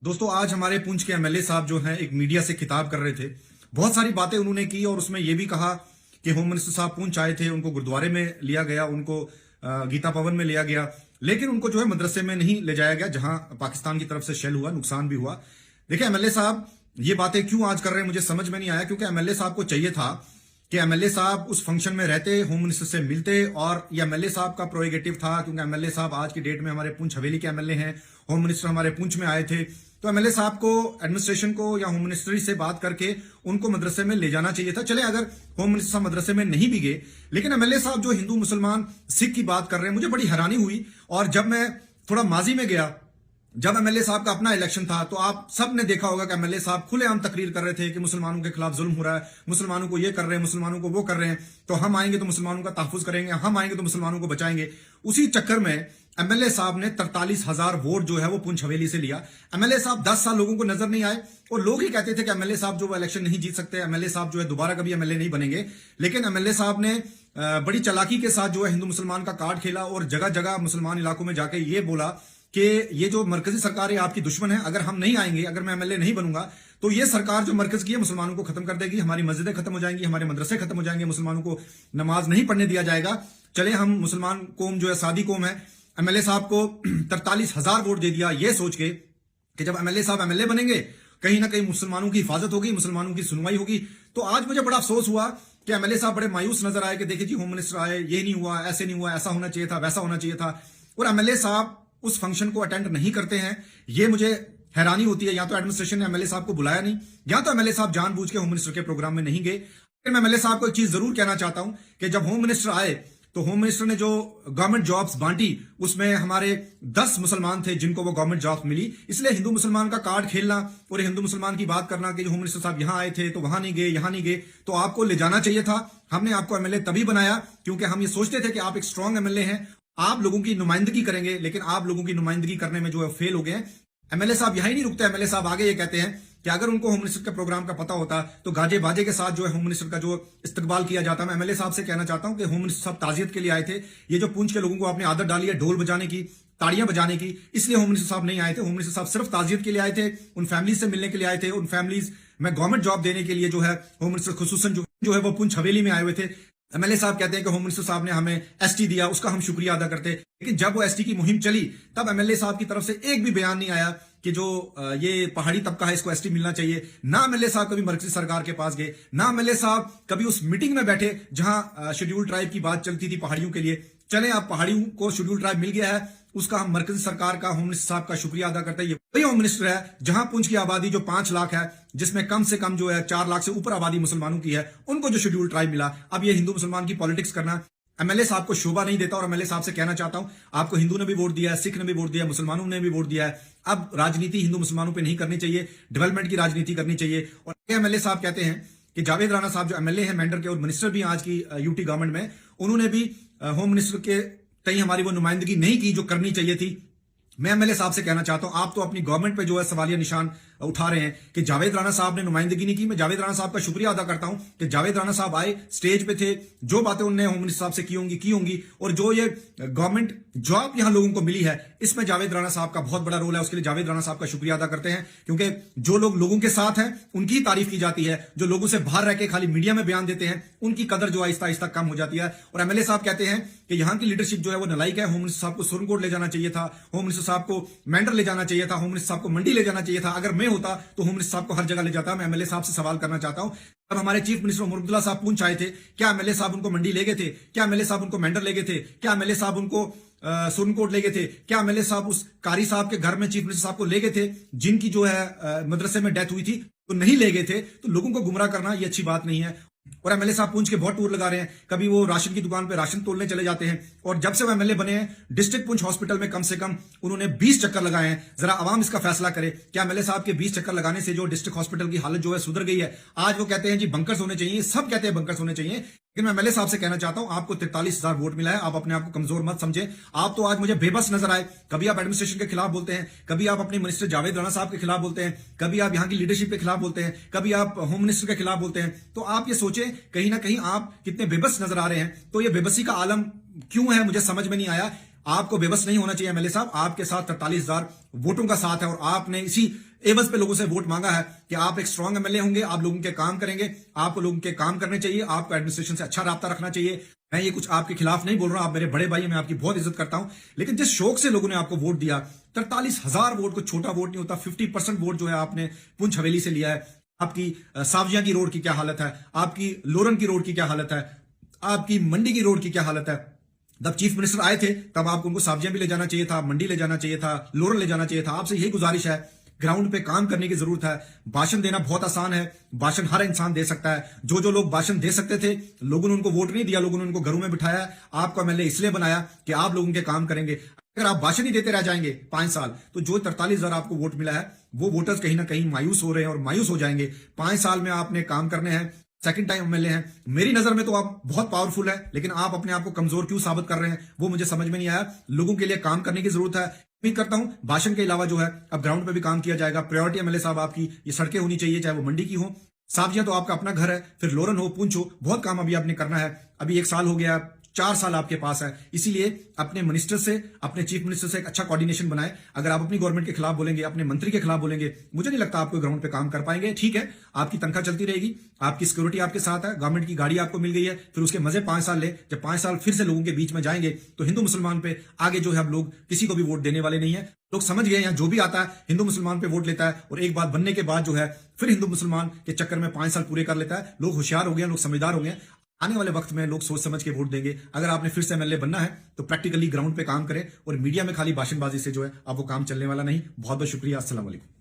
दोस्तों, आज हमारे पुंछ के एमएलए साहब जो हैं एक मीडिया से खिताब कर रहे थे। बहुत सारी बातें उन्होंने की और उसमें यह भी कहा कि होम मिनिस्टर साहब पुंछ आए थे, उनको गुरुद्वारे में लिया गया, उनको गीता भवन में लिया गया, लेकिन उनको जो है मदरसे में नहीं ले जाया गया जहां पाकिस्तान की तरफ से शेल हुआ, नुकसान भी हुआ। देखिए, एमएलए साहब ये बातें क्यों आज कर रहे हैं मुझे समझ में नहीं आया, क्योंकि एमएलए साहब को चाहिए था कि एमएलए साहब उस फंक्शन में रहते, होम मिनिस्टर से मिलते, और ये एमएलए साहब का प्रोएगेटिव था क्योंकि एमएलए साहब आज की डेट में हमारे पुंछ हवेली के एमएलए हैं, होम मिनिस्टर हमारे पुंछ में आए थे, तो एमएलए साहब को एडमिनिस्ट्रेशन को या होम मिनिस्ट्री से बात करके उनको मदरसे में ले जाना चाहिए था। चले अगर होम मिनिस्टर साहब मदरसे में नहीं भी गए, लेकिन एमएलए साहब जो हिंदू मुसलमान सिख की बात कर रहे हैं, मुझे बड़ी हैरानी हुई। और जब मैं थोड़ा माजी में गया, जब एमएलए साहब का अपना इलेक्शन था, तो आप सब ने देखा होगा कि एमएलए साहब खुलेआम तकरीर कर रहे थे कि मुसलमानों के खिलाफ जुल्म हो रहा है, मुसलमानों को ये कर रहे हैं, मुसलमानों को वो कर रहे हैं, तो हम आएंगे तो मुसलमानों का तहफुज करेंगे, हम आएंगे तो मुसलमानों को बचाएंगे। उसी चक्कर में एमएलए साहब ने 43,000 वोट जो है वो पुंछ हवेली से लिया। एमएलए साहब 10 साल लोगों को नजर नहीं आए और लोग ही कहते थे कि एमएलए साहब जो वो इलेक्शन नहीं जीत सकते, एमएलए साहब जो है दोबारा कभी एमएलए नहीं बनेंगे। लेकिन एमएलए साहब ने बड़ी चालाकी के साथ जो है हिंदू मुसलमान का कार्ड खेला और जगह जगह मुसलमान इलाकों में जाके ये बोला कि ये जो मरकजी सरकार है आपकी दुश्मन है, अगर हम नहीं आएंगे, अगर मैं एमएलए नहीं बनूंगा, तो ये सरकार जो मरकज की है मुसलमानों को खत्म कर देगी, हमारी मस्जिदें खत्म हो जाएंगी, हमारे मदरसे खत्म हो जाएंगे, मुसलमानों को नमाज नहीं पढ़ने दिया जाएगा। चले, हम मुसलमान कौम जो है सादी कौम है, एमएलए साहब को 43,000 वोट दे दिया ये सोच के कि जब एमएलए साहब एमएलए बनेंगे कहीं ना कहीं मुसलमानों की हिफाजत होगी, मुसलमानों की सुनवाई होगी। तो आज मुझे बड़ा अफसोस हुआ कि एमएलए साहब बड़े मायूस नजर आए कि देखिए जी, होम मिनिस्टर आए, ये नहीं हुआ, ऐसे नहीं हुआ, ऐसा होना चाहिए था, वैसा होना चाहिए था, और एमएलए साहब उस फंक्शन को अटेंड नहीं करते हैं। ये मुझे हैरानी होती है। या तो एडमिनिस्ट्रेशन ने एमएलए साहब को बुलाया नहीं, या तो एमएलए साहब जानबूझ के होम मिनिस्टर के प्रोग्राम में नहीं गए। मैं एमएलए साहब को एक चीज जरूर कहना चाहता हूं कि जब होम मिनिस्टर आए तो होम मिनिस्टर ने जो गवर्नमेंट जॉब्स बांटी उसमें हमारे 10 मुसलमान थे जिनको वो गवर्नमेंट जॉब्स मिली। इसलिए हिंदू मुसलमान का कार्ड खेलना और हिंदू मुसलमान की बात करना कि होम मिनिस्टर साहब यहां आए थे तो वहां नहीं गए, यहां नहीं गए, तो आपको ले जाना चाहिए था। हमने आपको एमएलए तभी बनाया क्योंकि हम ये सोचते थे कि आप एक स्ट्रांग एमएलए हैं, आप लोगों की नुमाइंदगी करेंगे, लेकिन आप लोगों की नुमाइंदगी करने में जो है फेल हो गए हैं। एमएलए साहब यहां ही नहीं रुकते, एमएलए साहब आगे ये कहते हैं कि अगर उनको होम मिनिस्टर के प्रोग्राम का पता होता तो गाजे बाजे के साथ जो है होम मिनिस्टर का जो इस्तकबाल किया जाता। मैं एमएलए साहब से कहना चाहता हूं कि होम मिनिस्टर साहब ताजियत के लिए आए थे। ये जो पुंछ के लोगों को आपने आदत डाली है ढोल बजाने की, ताड़ियां बजाने की, इसलिए होम मिनिस्टर साहब नहीं आए थे। होम मिनिस्टर साहब सिर्फ ताजियत के लिए आए थे, उन फैमिली से मिलने के लिए आए थे, उन फैमिलीज में गवर्नमेंट जॉब देने के लिए जो है होम मिनिस्टर खुसूसन जो है वो पुंछ हवेली में आए हुए थे। एमएलए साहब कहते हैं कि होम मिनिस्टर साहब ने हमें एसटी दिया, उसका हम शुक्रिया अदा करते, लेकिन जब वो एसटी की मुहिम चली तब एमएलए साहब की तरफ से एक भी बयान नहीं आया कि जो ये पहाड़ी तबका है इसको एसटी मिलना चाहिए। ना एमएलए साहब कभी मरकजी सरकार के पास गए, ना एमएलए साहब कभी उस मीटिंग में बैठे जहां शेड्यूल ट्राइब की बात चलती थी पहाड़ियों के लिए। चले, आप पहाड़ियों को शेड्यूल ट्राइब मिल गया है, उसका हम मरकजी सरकार का, होम मिनिस्टर साहब का शुक्रिया अदा करते हैं। ये वही होम मिनिस्टर है जहां पुंछ की आबादी जो 5 लाख है, जिसमें कम से कम जो है 4 लाख से ऊपर आबादी मुसलमानों की है, उनको जो शेड्यूल ट्राइब मिला। अब ये हिंदू मुसलमान की पॉलिटिक्स करना एमएलए साहब को शोभा नहीं देता। और एमएलए साहब से कहना चाहता हूं, आपको हिंदू ने भी वोट दिया है, सिख ने भी वोट दिया है, मुसलमानों ने भी वोट दिया है। अब राजनीति हिंदू मुसलमानों पे नहीं करनी चाहिए, डेवलपमेंट की राजनीति करनी चाहिए। और एमएलए साहब कहते हैं कि जावेद राणा साहब जो एमएलए हैं मेंढर के और मिनिस्टर भी आज की यूटी गवर्नमेंट में, उन्होंने भी होम मिनिस्टर के कहीं हमारी वो नुमाइंदगी नहीं की जो करनी चाहिए थी। मैं एमएलए साहब से कहना चाहता हूं, आप तो अपनी गवर्नमेंट पे जो है सवालिया निशान उठा रहे हैं कि जावेद राणा साहब ने नुमाइंदगी नहीं की। मैं जावेद राणा साहब का शुक्रिया अदा करता हूं कि जावेद राणा साहब आए, स्टेज पे थे, जो बातें उन्होंने होम मिनिस्टर साहब से की होंगी, और जो ये गवर्नमेंट जॉब यहां लोगों को मिली है, इसमें जावेद राणा साहब का बहुत बड़ा रोल है। उसके लिए जावेद राणा साहब का शुक्रिया अदा करते हैं, क्योंकि जो लोग लोगों के साथ हैं उनकी तारीफ की जाती है, जो लोगों से बाहर रह के खाली मीडिया में बयान देते हैं उनकी कदर जो आहिस्ता आहिस्ता कम हो जाती है। और एमएलए साहब कहते हैं कि यहां की लीडरशिप जो है वो नलायक है, होम मिनिस्टर साहब को सुरनकोट ले जाना चाहिए था, होम मिनिस्टर साहब को मेंढर ले जाना चाहिए था, होम मिनिस्टर साहब को मंडी ले जाना चाहिए था। अगर मैं होता तो होम मिनिस्टर साहब को हर जगह ले जाता। मैं एमएलए साहब से सवाल करना चाहता हूं, अब हमारे चीफ मिनिस्टर उमर अब्दुल्ला साहब पुंछ आए थे, क्या एमएलए साहब उनको मंडी ले गए थे? क्या एमएलए साहब उनको मेंढर ले गए थे? क्या एमएलए साहब उनको सुरनकोट ले गए थे? क्या एमएलए साहब उस कारी साहब के घर में चीफ मिनिस्टर साहब को ले गए थे जिनकी जो है मदरसे में डेथ हुई थी? तो नहीं ले गए थे। तो लोगों को गुमराह करना ये अच्छी बात नहीं है। और एमएलए साहब पुंछ के बहुत टूर लगा रहे हैं, कभी वो राशन की दुकान पे राशन तोलने चले जाते हैं। और जब से वो एमएलए बने हैं, डिस्ट्रिक्ट पुंछ हॉस्पिटल में कम से कम उन्होंने 20 चक्कर लगाए हैं। जरा आवाम इसका फैसला करे, क्या एमएलए साहब के 20 चक्कर लगाने से जो डिस्ट्रिक्ट हॉस्पिटल की हालत जो है सुधर गई है? आज वो कहते हैं जी बंकर्स होने चाहिए, सब कहते हैं बंकर्स होने चाहिए, लेकिन मैं एमएलए साहब से कहना चाहता हूं, आपको 43,000 वोट मिला है, आप अपने आप को कमजोर मत समझे। आप तो आज मुझे बेबस नजर आए। कभी आप एडमिनिस्ट्रेशन के खिलाफ बोलते हैं, कभी आप अपने मिनिस्टर जावेद राणा साहब के खिलाफ बोलते हैं, कभी आप यहां की लीडरशिप के खिलाफ बोलते हैं, कभी आप होम मिनिस्टर के खिलाफ बोलते हैं। तो आप ये सोचें कहीं ना कहीं आप कितने बेबस नजर आ रहे हैं। तो ये बेबसी का आलम क्यों है मुझे समझ में नहीं आया। आपको बेबस नहीं होना चाहिए एमएलए साहब, आपके साथ 43,000 वोटों का साथ है और आपने इसी एवज पे लोगों से वोट मांगा है कि आप एक स्ट्रांग एमएलए होंगे, आप लोगों के काम करेंगे, आपको लोगों के काम करने चाहिए, आपको एडमिनिस्ट्रेशन से अच्छा राब्ता रखना चाहिए। मैं ये कुछ आपके खिलाफ नहीं बोल रहा हूं, आप मेरे बड़े भाई, मैं आपकी बहुत इज्जत करता हूं, लेकिन जिस शौक से लोगों ने आपको वोट दिया, 43,000 वोट को छोटा वोट नहीं होता। 50% वोट जो है आपने पुंछ हवेली से लिया है। आपकी सावजिया की रोड की क्या हालत है, आपकी लोरन की रोड की क्या हालत है, आपकी मंडी की रोड की क्या हालत है। जब चीफ मिनिस्टर आए थे तब आपको उनको सावजिया भी ले जाना चाहिए था, मंडी ले जाना चाहिए था, लोरन ले जाना चाहिए था। आपसे यही गुजारिश है, ग्राउंड पे काम करने की जरूरत है। भाषण देना बहुत आसान है, भाषण हर इंसान दे सकता है। जो लोग भाषण दे सकते थे, लोगों ने उनको वोट नहीं दिया, लोगों ने उनको घरों में बिठाया। आपको एमएलए इसलिए बनाया कि आप लोगों के काम करेंगे। अगर आप भाषण ही देते रह जाएंगे 5 साल, तो जो 43,000 आपको वोट मिला है, वो वोटर्स कहीं ना कहीं मायूस हो रहे हैं और मायूस हो जाएंगे। 5 साल में आपने काम करने हैं, सेकंड टाइम एमएलए हैं। मेरी नजर में तो आप बहुत पावरफुल है, लेकिन आप अपने आप को कमजोर क्यों साबित कर रहे हैं, वो मुझे समझ में नहीं आया। लोगों के लिए काम करने की जरूरत है। उम्मीद करता हूं भाषण के अलावा जो है अब ग्राउंड पे भी काम किया जाएगा। प्रायोरिटी एमएलए साहब आपकी ये सड़कें होनी चाहिए, चाहे वो मंडी की हो, सावजिया तो आपका अपना घर है, फिर लोरन हो, पुंछ हो, बहुत काम अभी आपने करना है। अभी 1 साल हो गया, 4 साल आपके पास है, इसीलिए अपने मिनिस्टर से, अपने चीफ मिनिस्टर से एक अच्छा कोऑर्डिनेशन बनाए। अगर आप अपनी गवर्नमेंट के खिलाफ बोलेंगे, अपने मंत्री के खिलाफ बोलेंगे, मुझे नहीं लगता आपको ग्राउंड पे काम कर पाएंगे। ठीक है, आपकी तनख्वाह चलती रहेगी, आपकी सिक्योरिटी आपके साथ है, गवर्नमेंट की गाड़ी आपको मिल गई है, फिर उसके मजे 5 साल ले। जब 5 साल फिर से लोगों के बीच में जाएंगे तो हिंदू मुसलमान पे आगे जो है अब लोग किसी को भी वोट देने वाले नहीं है। लोग समझ गए, यहाँ जो भी आता है हिंदू मुसलमान पे वोट लेता है, और एक बात बनने के बाद जो है फिर हिंदू मुसलमान के चक्कर में 5 साल पूरे कर लेता है। लोग होशियार हो गए, लोग समझदार हो गए। आने वाले वक्त में लोग सोच समझ के वोट देंगे। अगर आपने फिर से एमएलए बनना है तो प्रैक्टिकली ग्राउंड पे काम करें, और मीडिया में खाली भाषणबाजी से जो है अब वो काम चलने वाला नहीं। बहुत बहुत शुक्रिया। अस्सलाम वालेकुम।